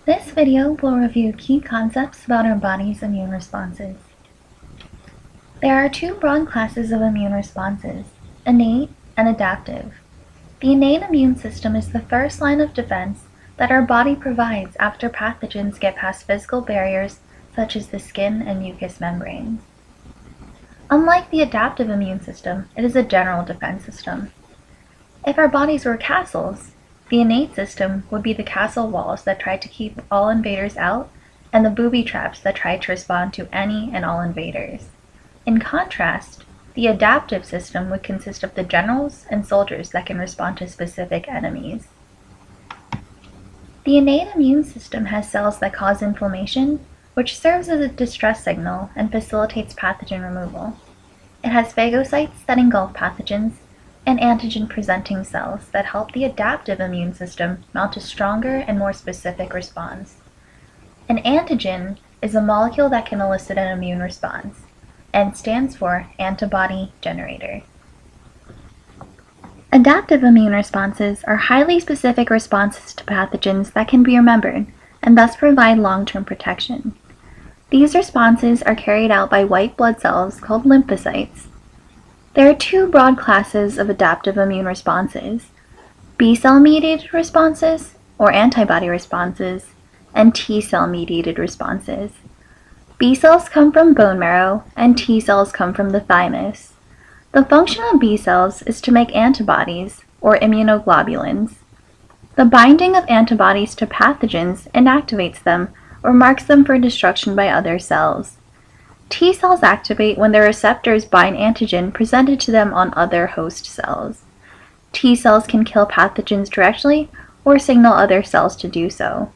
This video will review key concepts about our body's immune responses. There are two broad classes of immune responses, innate and adaptive. The innate immune system is the first line of defense that our body provides after pathogens get past physical barriers such as the skin and mucous membranes. Unlike the adaptive immune system, it is a general defense system. If our bodies were castles, the innate system would be the castle walls that try to keep all invaders out and the booby traps that try to respond to any and all invaders. In contrast, the adaptive system would consist of the generals and soldiers that can respond to specific enemies. The innate immune system has cells that cause inflammation, which serves as a distress signal and facilitates pathogen removal. It has phagocytes that engulf pathogens, and antigen-presenting cells that help the adaptive immune system mount a stronger and more specific response. An antigen is a molecule that can elicit an immune response, and stands for antibody generator. Adaptive immune responses are highly specific responses to pathogens that can be remembered and thus provide long-term protection. These responses are carried out by white blood cells called lymphocytes. There are two broad classes of adaptive immune responses: B-cell mediated responses, or antibody responses, and T-cell mediated responses. B cells come from bone marrow, and T cells come from the thymus. The function of B cells is to make antibodies, or immunoglobulins. The binding of antibodies to pathogens inactivates them or marks them for destruction by other cells. T cells activate when their receptors bind antigen presented to them on other host cells. T cells can kill pathogens directly or signal other cells to do so.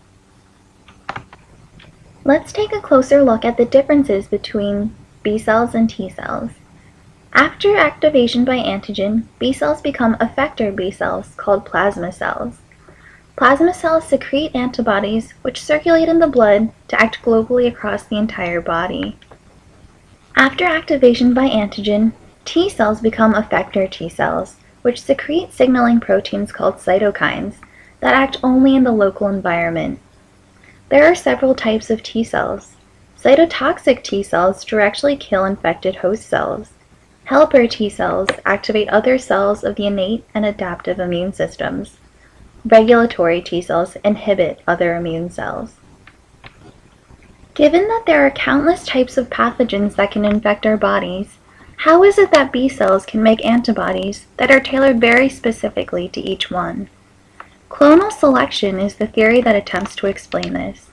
Let's take a closer look at the differences between B cells and T cells. After activation by antigen, B cells become effector B cells called plasma cells. Plasma cells secrete antibodies which circulate in the blood to act globally across the entire body. After activation by antigen, T cells become effector T cells, which secrete signaling proteins called cytokines that act only in the local environment. There are several types of T cells. Cytotoxic T cells directly kill infected host cells. Helper T cells activate other cells of the innate and adaptive immune systems. Regulatory T cells inhibit other immune cells. Given that there are countless types of pathogens that can infect our bodies, how is it that B cells can make antibodies that are tailored very specifically to each one? Clonal selection is the theory that attempts to explain this.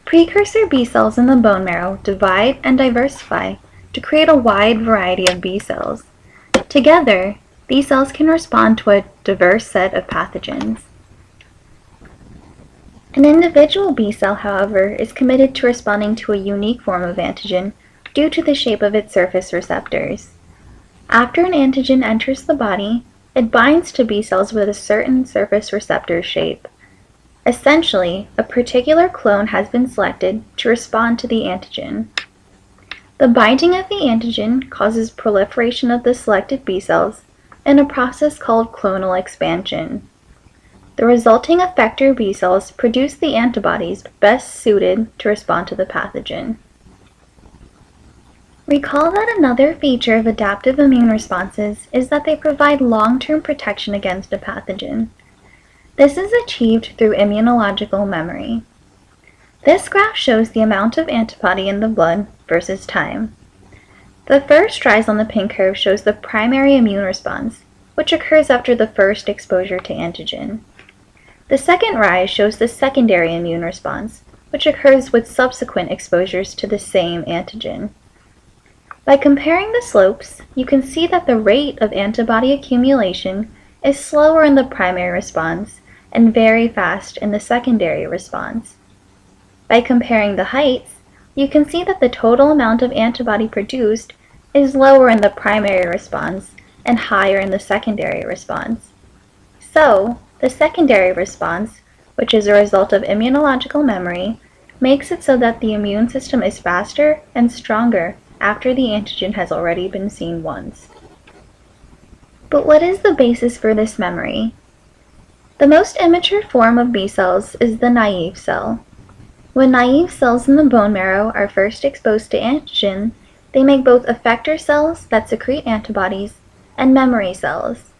Precursor B cells in the bone marrow divide and diversify to create a wide variety of B cells. Together, these cells can respond to a diverse set of pathogens. An individual B cell, however, is committed to responding to a unique form of antigen due to the shape of its surface receptors. After an antigen enters the body, it binds to B cells with a certain surface receptor shape. Essentially, a particular clone has been selected to respond to the antigen. The binding of the antigen causes proliferation of the selected B cells in a process called clonal expansion. The resulting effector B cells produce the antibodies best suited to respond to the pathogen. Recall that another feature of adaptive immune responses is that they provide long-term protection against a pathogen. This is achieved through immunological memory. This graph shows the amount of antibody in the blood versus time. The first rise on the pink curve shows the primary immune response, which occurs after the first exposure to antigen. The second rise shows the secondary immune response, which occurs with subsequent exposures to the same antigen. By comparing the slopes, you can see that the rate of antibody accumulation is slower in the primary response and very fast in the secondary response. By comparing the heights, you can see that the total amount of antibody produced is lower in the primary response and higher in the secondary response. So, the secondary response, which is a result of immunological memory, makes it so that the immune system is faster and stronger after the antigen has already been seen once. But what is the basis for this memory? The most immature form of B cells is the naive cell. When naive cells in the bone marrow are first exposed to antigen, they make both effector cells that secrete antibodies and memory cells.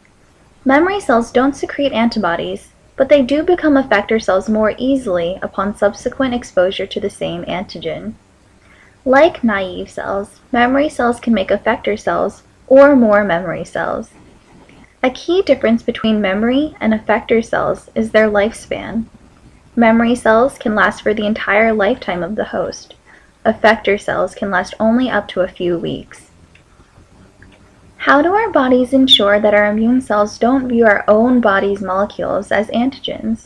Memory cells don't secrete antibodies, but they do become effector cells more easily upon subsequent exposure to the same antigen. Like naive cells, memory cells can make effector cells or more memory cells. A key difference between memory and effector cells is their lifespan. Memory cells can last for the entire lifetime of the host. Effector cells can last only up to a few weeks. How do our bodies ensure that our immune cells don't view our own body's molecules as antigens?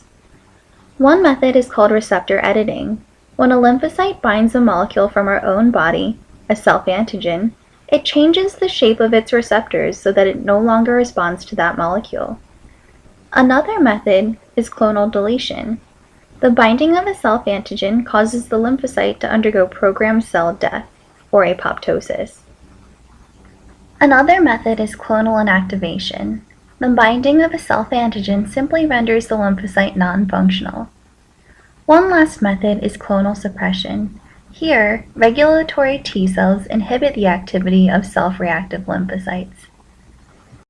One method is called receptor editing. When a lymphocyte binds a molecule from our own body, a self-antigen, it changes the shape of its receptors so that it no longer responds to that molecule. Another method is clonal deletion. The binding of a self-antigen causes the lymphocyte to undergo programmed cell death, or apoptosis. Another method is clonal inactivation. The binding of a self-antigen simply renders the lymphocyte non-functional. One last method is clonal suppression. Here, regulatory T cells inhibit the activity of self-reactive lymphocytes.